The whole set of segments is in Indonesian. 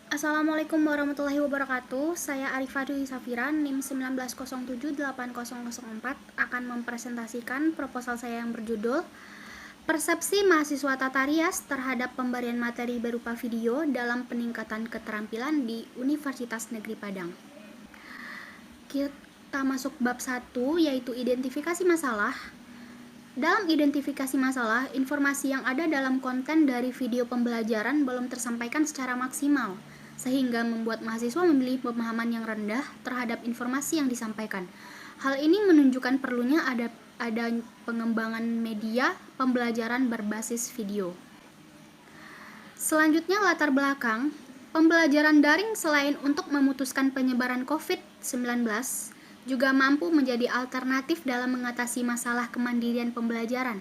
Assalamualaikum warahmatullahi wabarakatuh. Saya Arifah Dwi Safira, NIM 19078004 akan mempresentasikan proposal saya yang berjudul Persepsi Mahasiswa Tata Rias terhadap pemberian materi berupa video dalam peningkatan keterampilan di Universitas Negeri Padang. Kita masuk bab 1, yaitu identifikasi masalah. Dalam identifikasi masalah, informasi yang ada dalam konten dari video pembelajaran belum tersampaikan secara maksimal, sehingga membuat mahasiswa memiliki pemahaman yang rendah terhadap informasi yang disampaikan. Hal ini menunjukkan perlunya ada pengembangan media pembelajaran berbasis video. Selanjutnya, latar belakang. Pembelajaran daring selain untuk memutuskan penyebaran COVID-19, juga mampu menjadi alternatif dalam mengatasi masalah kemandirian pembelajaran,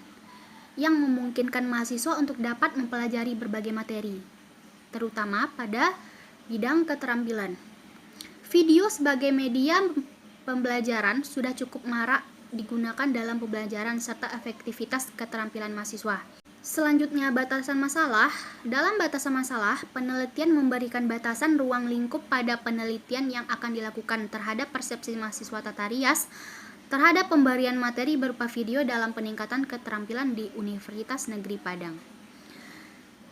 yang memungkinkan mahasiswa untuk dapat mempelajari berbagai materi, terutama pada bidang keterampilan. Video sebagai media pembelajaran sudah cukup marak digunakan dalam pembelajaran serta efektivitas keterampilan mahasiswa. Selanjutnya, batasan masalah. Dalam batasan masalah, penelitian memberikan batasan ruang lingkup pada penelitian yang akan dilakukan terhadap persepsi mahasiswa Tata Rias terhadap pemberian materi berupa video dalam peningkatan keterampilan di Universitas Negeri Padang.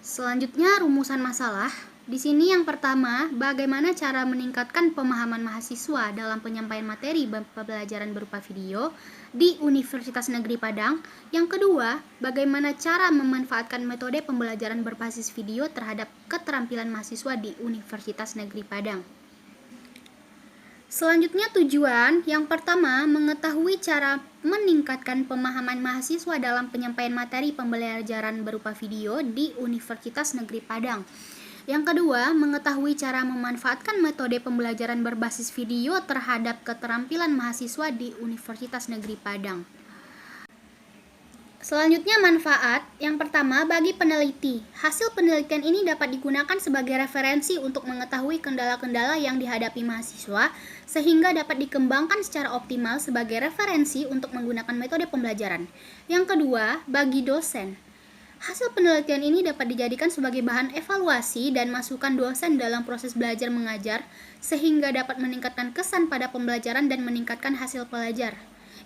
Selanjutnya, rumusan masalah. Di sini yang pertama, bagaimana cara meningkatkan pemahaman mahasiswa dalam penyampaian materi pembelajaran berupa video di Universitas Negeri Padang. Yang kedua, bagaimana cara memanfaatkan metode pembelajaran berbasis video terhadap keterampilan mahasiswa di Universitas Negeri Padang. Selanjutnya, tujuan. Yang pertama, mengetahui cara meningkatkan pemahaman mahasiswa dalam penyampaian materi pembelajaran berupa video di Universitas Negeri Padang. Yang kedua, mengetahui cara memanfaatkan metode pembelajaran berbasis video terhadap keterampilan mahasiswa di Universitas Negeri Padang. Selanjutnya, manfaat. Yang pertama, bagi peneliti. Hasil penelitian ini dapat digunakan sebagai referensi untuk mengetahui kendala-kendala yang dihadapi mahasiswa, sehingga dapat dikembangkan secara optimal sebagai referensi untuk menggunakan metode pembelajaran. Yang kedua, bagi dosen. Hasil penelitian ini dapat dijadikan sebagai bahan evaluasi dan masukan dosen dalam proses belajar mengajar, sehingga dapat meningkatkan kesan pada pembelajaran dan meningkatkan hasil pelajar.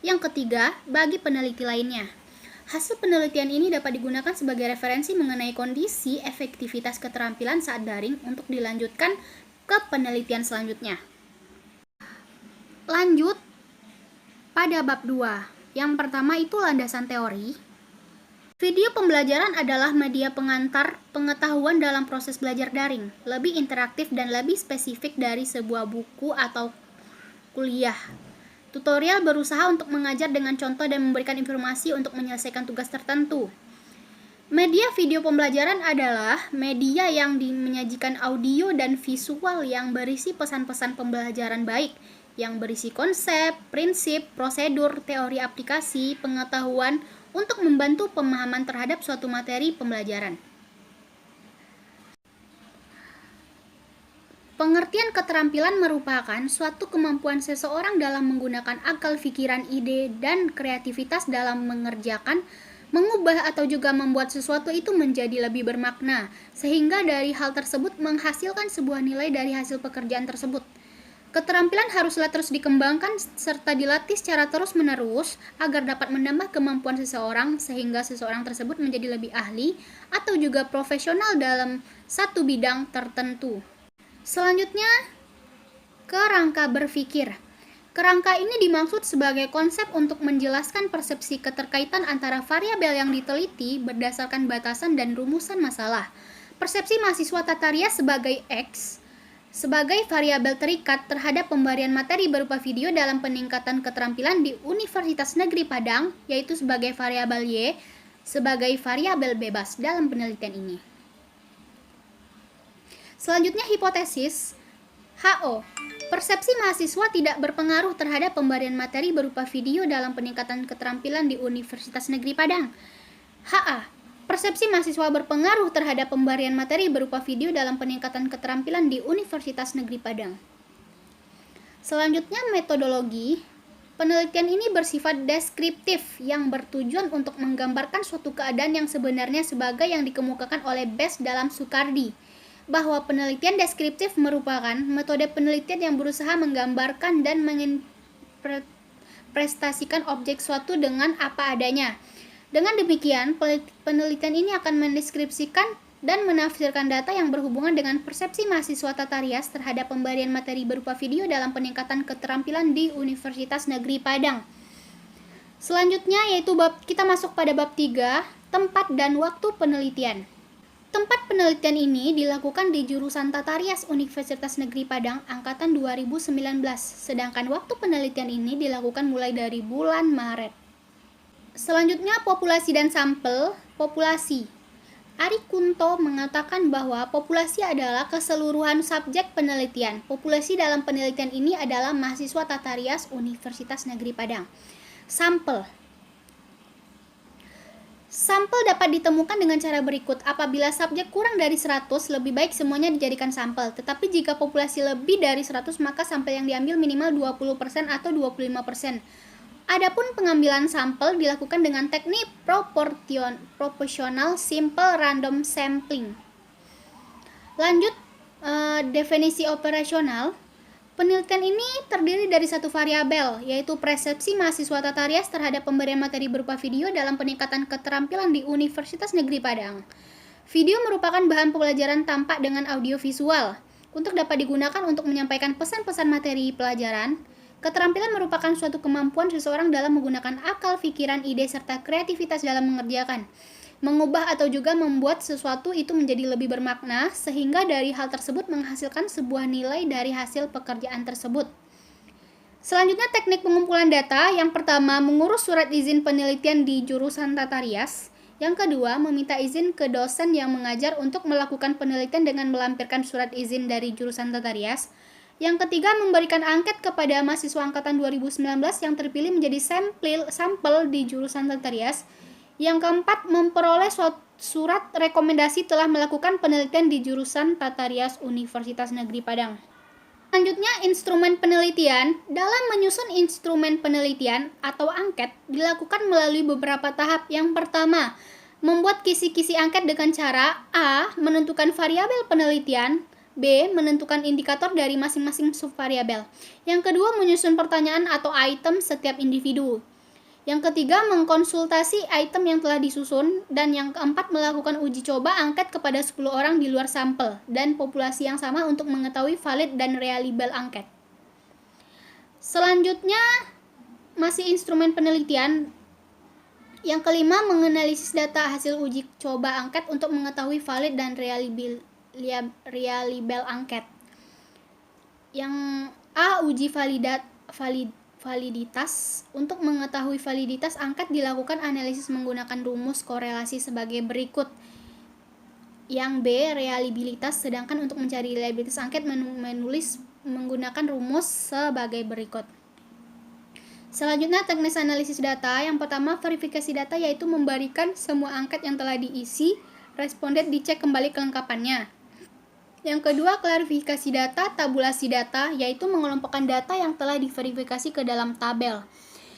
Yang ketiga, bagi peneliti lainnya. Hasil penelitian ini dapat digunakan sebagai referensi mengenai kondisi efektivitas keterampilan saat daring untuk dilanjutkan ke penelitian selanjutnya. Lanjut pada bab 2. Yang pertama itu landasan teori. Video pembelajaran adalah media pengantar pengetahuan dalam proses belajar daring, lebih interaktif dan lebih spesifik dari sebuah buku atau kuliah. Tutorial berusaha untuk mengajar dengan contoh dan memberikan informasi untuk menyelesaikan tugas tertentu. Media video pembelajaran adalah media yang menyajikan audio dan visual yang berisi pesan-pesan pembelajaran baik, yang berisi konsep, prinsip, prosedur, teori aplikasi, pengetahuan, untuk membantu pemahaman terhadap suatu materi pembelajaran. Pengertian keterampilan merupakan suatu kemampuan seseorang dalam menggunakan akal pikiran, ide, dan kreativitas dalam mengerjakan, mengubah atau juga membuat sesuatu itu menjadi lebih bermakna, sehingga dari hal tersebut menghasilkan sebuah nilai dari hasil pekerjaan tersebut. Keterampilan haruslah terus dikembangkan serta dilatih secara terus-menerus agar dapat menambah kemampuan seseorang sehingga seseorang tersebut menjadi lebih ahli atau juga profesional dalam satu bidang tertentu. Selanjutnya, kerangka berpikir. Kerangka ini dimaksud sebagai konsep untuk menjelaskan persepsi keterkaitan antara variabel yang diteliti berdasarkan batasan dan rumusan masalah. Persepsi mahasiswa Tata Rias sebagai X sebagai variabel terikat terhadap pemberian materi berupa video dalam peningkatan keterampilan di Universitas Negeri Padang, yaitu sebagai variabel Y sebagai variabel bebas dalam penelitian ini. Selanjutnya, hipotesis. HO. Persepsi mahasiswa tidak berpengaruh terhadap pemberian materi berupa video dalam peningkatan keterampilan di Universitas Negeri Padang. HA. Persepsi mahasiswa berpengaruh terhadap pemberian materi berupa video dalam peningkatan keterampilan di Universitas Negeri Padang. Selanjutnya, metodologi. Penelitian ini bersifat deskriptif yang bertujuan untuk menggambarkan suatu keadaan yang sebenarnya sebagai yang dikemukakan oleh Best dalam Sukardi. bahwa penelitian deskriptif merupakan metode penelitian yang berusaha menggambarkan dan menginterpretasikan objek suatu dengan apa adanya. Dengan demikian, penelitian ini akan mendeskripsikan dan menafsirkan data yang berhubungan dengan persepsi mahasiswa Tata Rias terhadap pemberian materi berupa video dalam peningkatan keterampilan di Universitas Negeri Padang. Selanjutnya yaitu kita masuk pada bab 3, tempat dan waktu penelitian. Tempat penelitian ini dilakukan di jurusan Tata Rias Universitas Negeri Padang angkatan 2019, sedangkan waktu penelitian ini dilakukan mulai dari bulan Maret. Selanjutnya populasi dan sampel. Populasi. Ari Kunto mengatakan bahwa populasi adalah keseluruhan subjek penelitian. Populasi dalam penelitian ini adalah mahasiswa Tata Rias Universitas Negeri Padang. Sampel. Sampel dapat ditemukan dengan cara berikut. Apabila subjek kurang dari 100, lebih baik semuanya dijadikan sampel. Tetapi jika populasi lebih dari 100, maka sampel yang diambil minimal 20% atau 25%. Adapun pengambilan sampel dilakukan dengan teknik proporsional simple random sampling. Lanjut, definisi operasional. Penelitian ini terdiri dari satu variabel, yaitu persepsi mahasiswa Tata Rias terhadap pemberian materi berupa video dalam peningkatan keterampilan di Universitas Negeri Padang. Video merupakan bahan pembelajaran tampak dengan audio visual. Untuk dapat digunakan untuk menyampaikan pesan-pesan materi pelajaran, keterampilan merupakan suatu kemampuan seseorang dalam menggunakan akal, pikiran, ide, serta kreativitas dalam mengerjakan, mengubah atau juga membuat sesuatu itu menjadi lebih bermakna, sehingga dari hal tersebut menghasilkan sebuah nilai dari hasil pekerjaan tersebut. Selanjutnya teknik pengumpulan data. Yang pertama, mengurus surat izin penelitian di jurusan Tata Rias. Yang kedua, meminta izin ke dosen yang mengajar untuk melakukan penelitian dengan melampirkan surat izin dari jurusan Tata Rias. Yang ketiga, memberikan angket kepada mahasiswa angkatan 2019 yang terpilih menjadi sampel di jurusan Tata Rias. Yang keempat, memperoleh surat rekomendasi telah melakukan penelitian di jurusan Tata Rias Universitas Negeri Padang. Selanjutnya, instrumen penelitian. Dalam menyusun instrumen penelitian atau angket dilakukan melalui beberapa tahap. Yang pertama, membuat kisi-kisi angket dengan cara A. Menentukan variabel penelitian, B. Menentukan indikator dari masing-masing subvariabel. Yang kedua, menyusun pertanyaan atau item setiap individu. Yang ketiga, mengkonsultasi item yang telah disusun. Dan yang keempat, melakukan uji coba angket kepada 10 orang di luar sampel dan populasi yang sama untuk mengetahui valid dan reliable angket. Selanjutnya, masih instrumen penelitian. Yang kelima, menganalisis data hasil uji coba angket untuk mengetahui valid dan reliable angket. Yang A. Uji validitas. Untuk mengetahui validitas angket dilakukan analisis menggunakan rumus korelasi sebagai berikut. Yang B. Reliabilitas. Sedangkan untuk mencari reliabilitas angket menulis menggunakan rumus sebagai berikut. Selanjutnya, teknis analisis data. Yang pertama, verifikasi data, yaitu memberikan semua angket yang telah diisi, responden dicek kembali kelengkapannya. Yang kedua, klarifikasi data, tabulasi data, yaitu mengelompokkan data yang telah diverifikasi ke dalam tabel.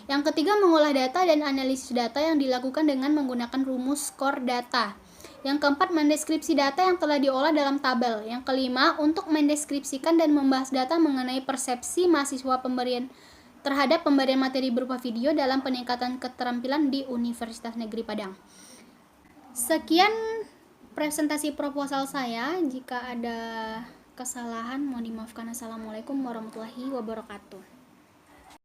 Yang ketiga, mengolah data dan analisis data yang dilakukan dengan menggunakan rumus skor data. Yang keempat, mendeskripsi data yang telah diolah dalam tabel. Yang kelima, untuk mendeskripsikan dan membahas data mengenai persepsi mahasiswa terhadap pemberian materi berupa video dalam peningkatan keterampilan di Universitas Negeri Padang. Sekian presentasi proposal saya. Jika ada kesalahan mohon dimaafkan. Assalamualaikum warahmatullahi wabarakatuh.